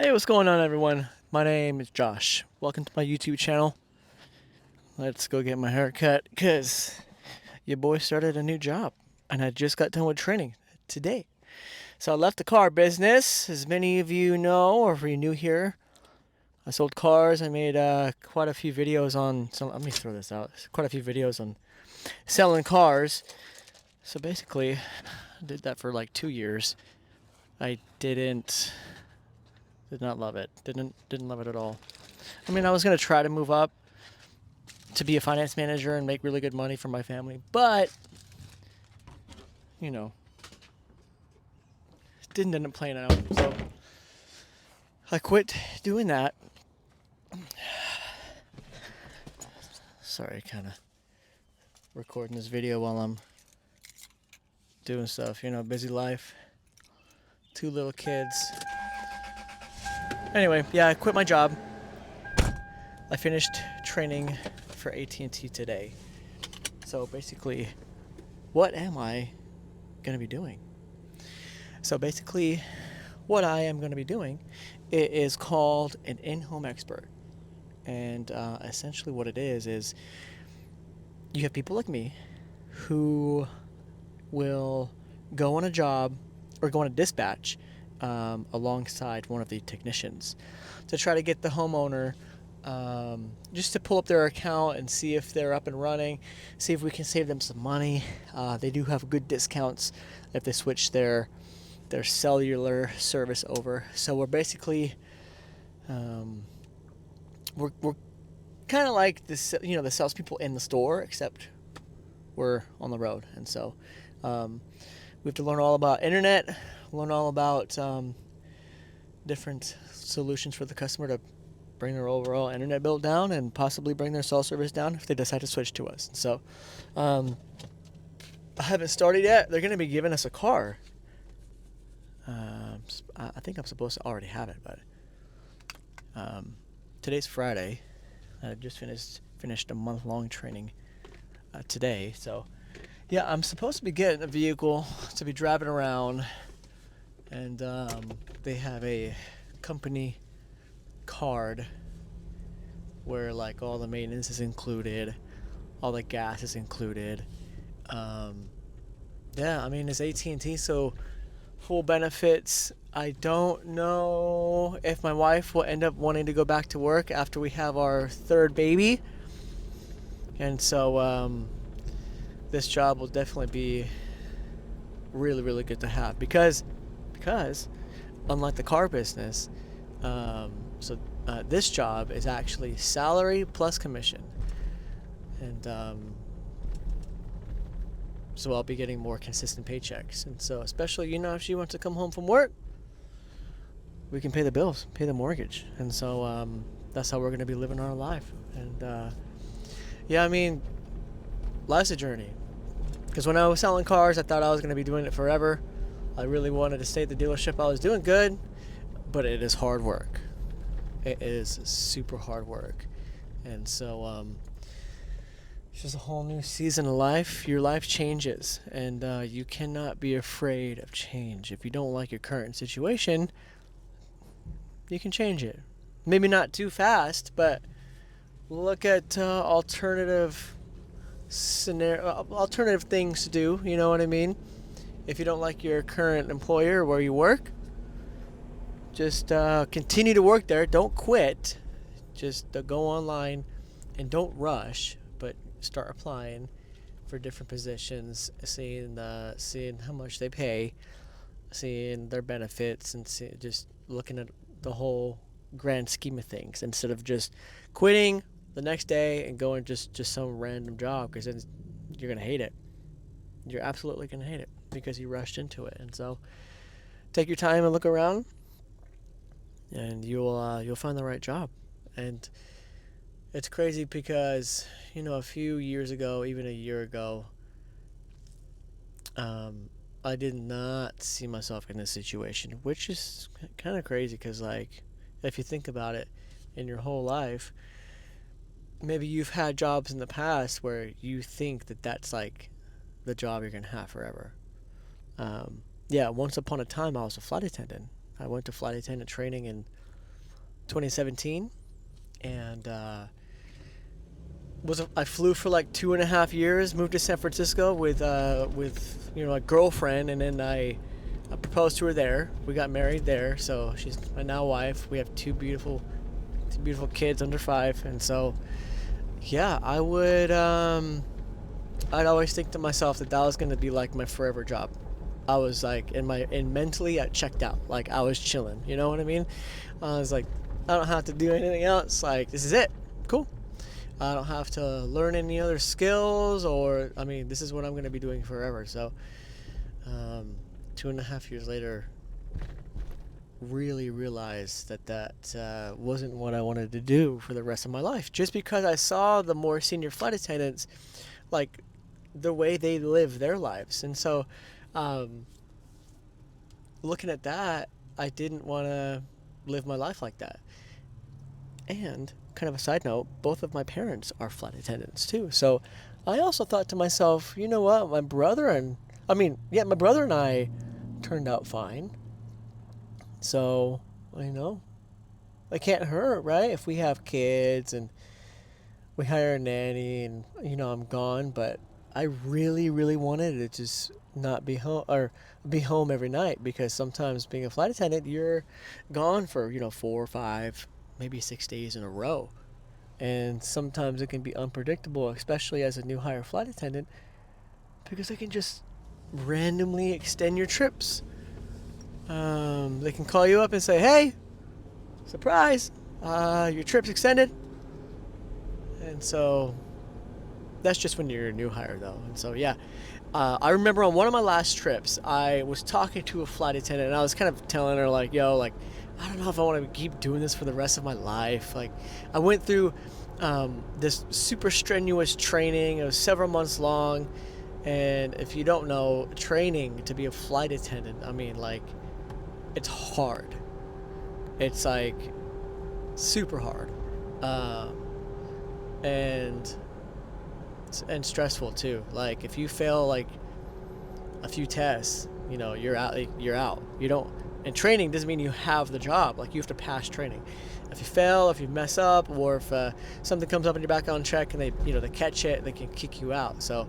Hey, what's going on, everyone? My name is Josh. Welcome to my YouTube channel. Let's go get my hair cut because your boy started a new job and I just got done with training today. So I left the car business. As many of you know, or if you're new here, I sold cars. I made quite a few videos on let me throw this out. Quite a few videos on selling cars. So basically, I did that for like 2 years. I did not love it. Didn't love it at all. I mean, I was gonna try to move up to be a finance manager and make really good money for my family, but you know, didn't end up playing out. So I quit doing that. Sorry, kind of recording this video while I'm doing stuff. You know, busy life. 2 little kids. Anyway, yeah, I quit my job. I finished training for AT&T today. So basically, what am I going to be doing? So basically, what I am going to be doing is called an in-home expert. And essentially what it is you have people like me who will go on a job or go on a dispatch alongside one of the technicians to try to get the homeowner just to pull up their account and see if they're up and running, see if we can save them some money. They do have good discounts if they switch their cellular service over. So we're basically we're kind of like this, you know, the salespeople in the store, except we're on the road. And so we have to learn all about internet, learn all about different solutions for the customer to bring their overall internet bill down and possibly bring their cell service down if they decide to switch to us. And so I haven't started yet. They're going to be giving us a car. I think I'm supposed to already have it, but today's Friday. I just finished a month-long training today. So yeah, I'm supposed to be getting a vehicle to be driving around, and they have a company card where like all the maintenance is included, all the gas is included. Yeah, I mean, it's AT&T, so full benefits. I don't know if my wife will end up wanting to go back to work after we have our 3rd baby, and so this job will definitely be really, really good to have because unlike the car business, this job is actually salary plus commission, and so I'll be getting more consistent paychecks. And so especially, you know, if she wants to come home from work, we can pay the bills, pay the mortgage. And so that's how we're going to be living our life. And yeah, I mean, life's a journey. Because when I was selling cars, I thought I was going to be doing it forever. I really wanted to stay at the dealership. I was doing good, but it is hard work. It is super hard work. And so it's just a whole new season of life. Your life changes, and you cannot be afraid of change. If you don't like your current situation, you can change it. Maybe not too fast, but look at alternative things to do. You know what I mean? If you don't like your current employer where you work, just continue to work there. Don't quit. Just go online and don't rush, but start applying for different positions, seeing how much they pay, seeing their benefits, and just looking at the whole grand scheme of things instead of just quitting the next day and going just some random job, because then you're gonna hate it. You're absolutely gonna hate it because you rushed into it. And so take your time and look around, and you'll find the right job. And it's crazy because, you know, a few years ago, even a year ago, I did not see myself in this situation, which is kind of crazy because, like, if you think about it, in your whole life, maybe you've had jobs in the past where you think that that's like the job you're going to have forever. Yeah, once upon a time, I was a flight attendant. I went to flight attendant training in 2017, and I flew for like 2.5 years. Moved to San Francisco with a girlfriend, and then I proposed to her there. We got married there, so she's my now wife. We have two beautiful kids under 5, and so yeah, I'd always think to myself that was going to be like my forever job. I was like mentally I checked out. Like I was chilling, you know what I mean? I was like, I don't have to do anything else. Like this is it. Cool. I don't have to learn any other skills, or this is what I'm going to be doing forever. So 2.5 years later, really realized that wasn't what I wanted to do for the rest of my life. Just because I saw the more senior flight attendants, like the way they live their lives, and so looking at that, I didn't want to live my life like that. And kind of a side note, both of my parents are flight attendants too. So I also thought to myself, you know what, my brother and I turned out fine. So, it can't hurt, right? If we have kids and we hire a nanny and, I'm gone, but I really, really wanted to just not be home or be home every night, because sometimes being a flight attendant, you're gone for, 4 or 5, maybe 6 days in a row. And sometimes it can be unpredictable, especially as a new hire flight attendant, because they can just randomly extend your trips. They can call you up and say, hey, surprise, your trip's extended. And so that's just when you're a new hire, though. And so, yeah, I remember on one of my last trips, I was talking to a flight attendant, and I was kind of telling her, like, yo, like, I don't know if I want to keep doing this for the rest of my life. Like, I went through this super strenuous training. It was several months long. And if you don't know, training to be a flight attendant, it's hard. It's like super hard. And stressful too. Like if you fail like a few tests, you're out. You don't. And training doesn't mean you have the job. Like you have to pass training. If you fail, if you mess up, or if something comes up in your background check and they catch it, they can kick you out. So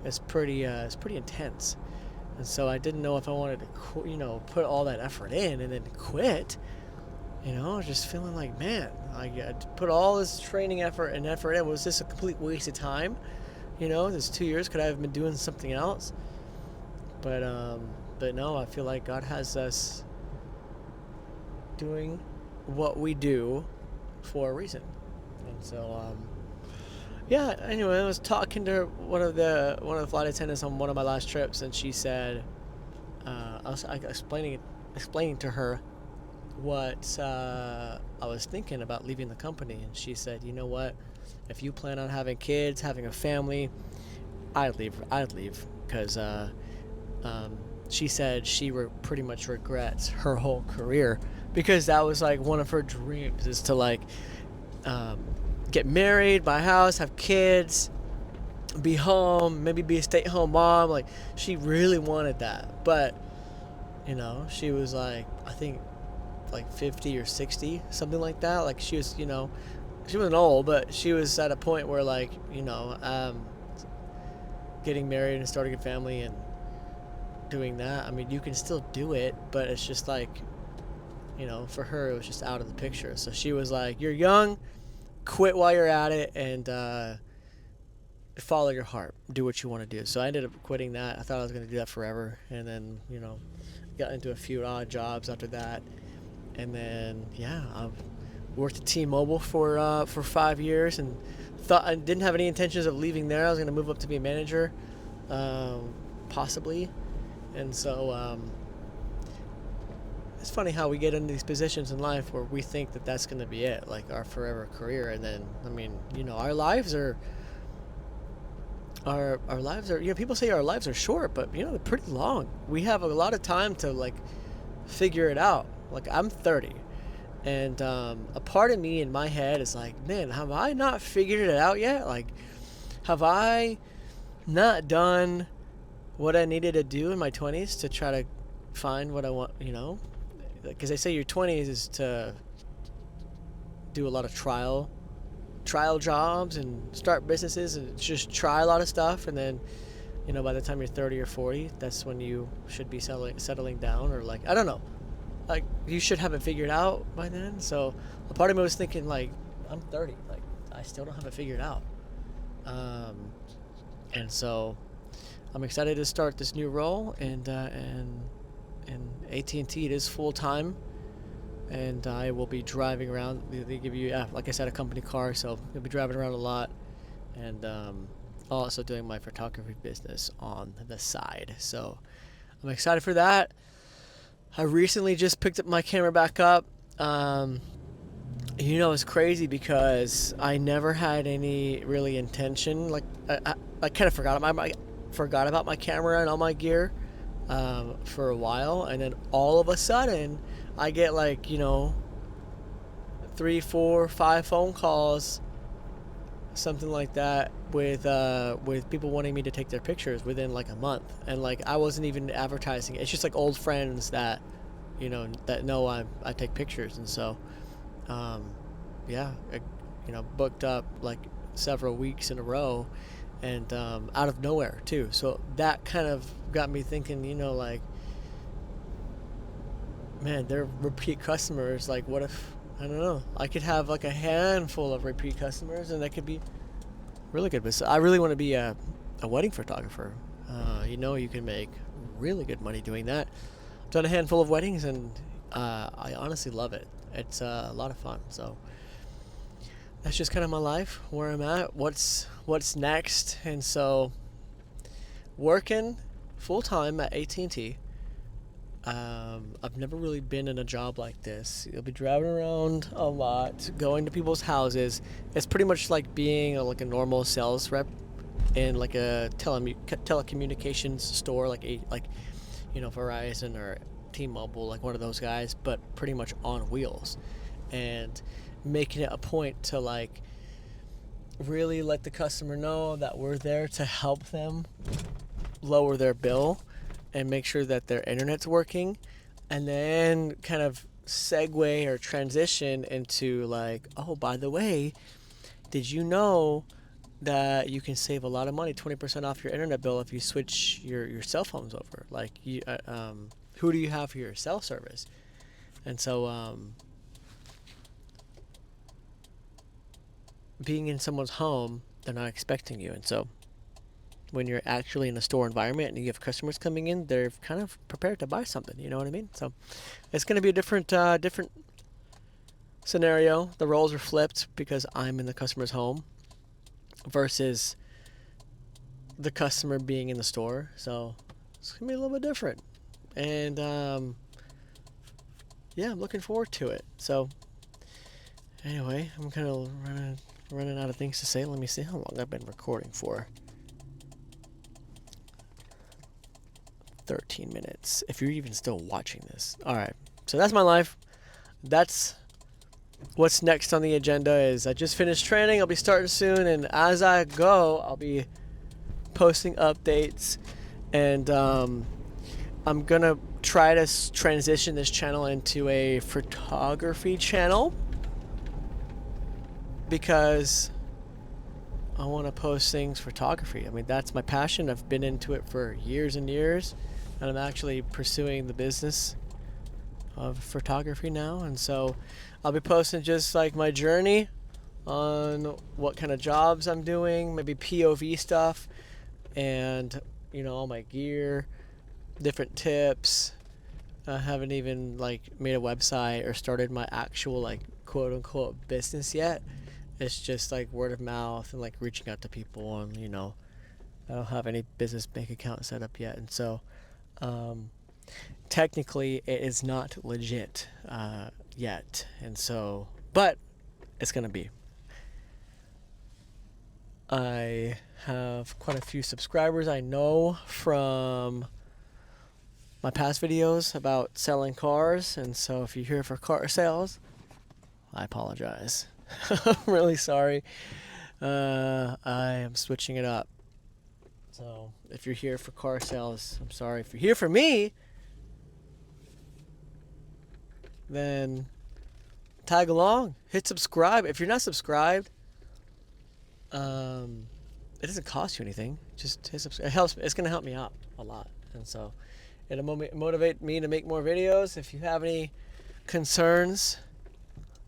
it's pretty intense. And so I didn't know if I wanted to, put all that effort in and then quit. Just feeling like, man, I put all this training effort in. Was this a complete waste of time? This 2 years, could I have been doing something else? But no, I feel like God has us doing what we do for a reason. And so, yeah. Anyway, I was talking to one of the flight attendants on one of my last trips, and she said, I was explaining to her what I was thinking about leaving the company, and she said, you know what? If you plan on having kids, having a family, I'd leave, because she said she pretty much regrets her whole career, because that was like one of her dreams, is to like get married, buy a house, have kids, be home, maybe be a stay-at-home mom. Like she really wanted that, but she was like, I think like 50 or 60, something like that. Like she was, she wasn't old, but she was at a point where like, getting married and starting a family and doing that. You can still do it, but it's just like, for her, it was just out of the picture. So she was like, you're young, quit while you're at it, and follow your heart, do what you want to do. So I ended up quitting that. I thought I was going to do that forever, and then, got into a few odd jobs after that. And then, yeah, I worked at T-Mobile for 5 years, and thought I didn't have any intentions of leaving there. I was going to move up to be a manager, possibly. And so it's funny how we get into these positions in life where we think that that's going to be it, like our forever career. And then, our lives are, people say our lives are short, but, they're pretty long. We have a lot of time to, like, figure it out. Like, I'm 30, and a part of me in my head is like, man, have I not figured it out yet? Like, have I not done what I needed to do in my 20s to try to find what I want, because they say your 20s is to do a lot of trial jobs and start businesses and just try a lot of stuff, and then by the time you're 30 or 40, that's when you should be settling down, or like, I don't know, like you should have it figured out by then. So a part of me was thinking, like, I'm 30, like I still don't have it figured out. And so I'm excited to start this new role, and AT&T, it is full time, and I will be driving around. They give you, like I said, a company car, so I'll be driving around a lot, and also doing my photography business on the side. So I'm excited for that. I recently just picked up my camera back up. It's crazy because I never had any really intention. Like I kind of forgot about my camera and all my gear for a while, and then all of a sudden I get like 3, 4, 5 phone calls, something like that, with people wanting me to take their pictures within like a month, and like I wasn't even advertising it. It's just like old friends that that know I take pictures, and so I booked up like several weeks in a row, and out of nowhere too. So that kind of got me thinking, like, man, they're repeat customers. Like, what if, I don't know, I could have like a handful of repeat customers, and that could be really good. But I really want to be a wedding photographer. You can make really good money doing that. I've done a handful of weddings, and I honestly love it. It's a lot of fun. So that's just kind of my life, where I'm at, what's next. And so working full time at AT&T. I've never really been in a job like this. You'll be driving around a lot, going to people's houses. It's pretty much like being like a normal sales rep in like a telecommunications store, like Verizon or T-Mobile, like one of those guys, but pretty much on wheels, and making it a point to like really let the customer know that we're there to help them lower their bill and make sure that their internet's working, and then kind of segue or transition into like, oh, by the way, did you know that you can save a lot of money, 20% off your internet bill, if you switch your cell phones over? Like, who do you have for your cell service? And so being in someone's home, they're not expecting you, and so when you're actually in a store environment and you have customers coming in, they're kind of prepared to buy something. You know what I mean? So it's going to be a different scenario. The roles are flipped because I'm in the customer's home versus the customer being in the store. So it's going to be a little bit different. And I'm looking forward to it. So anyway, I'm kind of running out of things to say. Let me see how long I've been recording for. 13 minutes, if you're even still watching this. All right, so that's my life. That's what's next on the agenda. Is I just finished training. I'll be starting soon, and as I go, I'll be posting updates, and I'm gonna try to transition this channel into a photography channel, because I want to post things photography. I mean, that's my passion. I've been into it for years and years, and I'm actually pursuing the business of photography now. And so I'll be posting just like my journey on what kind of jobs I'm doing, maybe POV stuff, and all my gear, different tips. I haven't even like made a website or started my actual like quote unquote business yet. It's just like word of mouth and like reaching out to people, and I don't have any business bank account set up yet, and so technically it is not legit yet, and so, but it's gonna be. I have quite a few subscribers I know from my past videos about selling cars, and so if you're here for car sales, I apologize. I'm really sorry. I am switching it up. So if you're here for car sales, I'm sorry. If you're here for me, then tag along, hit subscribe. If you're not subscribed, it doesn't cost you anything. Just hit subscribe. It helps. It's gonna help me out a lot, and so it'll motivate me to make more videos. If you have any concerns,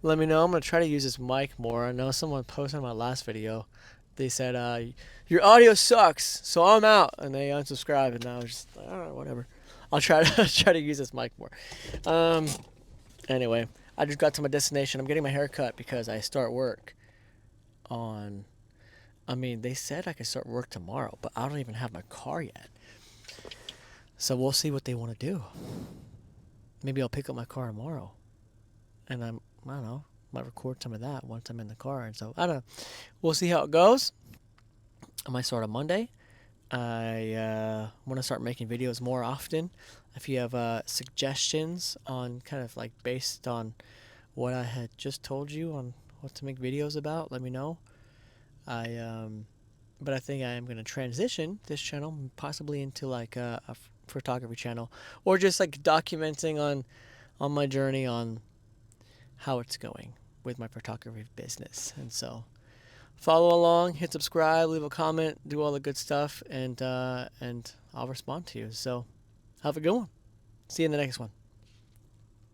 let me know. I'm gonna try to use this mic more. I know someone posted on my last video. They said, your audio sucks, so I'm out, and they unsubscribed, and I was just like, all right, whatever. I'll try to try to use this mic more. Anyway, I just got to my destination. I'm getting my hair cut because I start work on. I mean, they said I could start work tomorrow, but I don't even have my car yet. So we'll see what they want to do. Maybe I'll pick up my car tomorrow, and I don't know, might record some of that once I'm in the car. And so I don't know. We'll see how it goes. I might start on Monday. I want to start making videos more often. If you have suggestions on kind of like based on what I had just told you on what to make videos about, let me know. But I think I am going to transition this channel possibly into like a photography channel, or just like documenting on my journey on how it's going with my photography business. And so follow along, hit subscribe, leave a comment, do all the good stuff, and I'll respond to you. So have a good one. See you in the next one.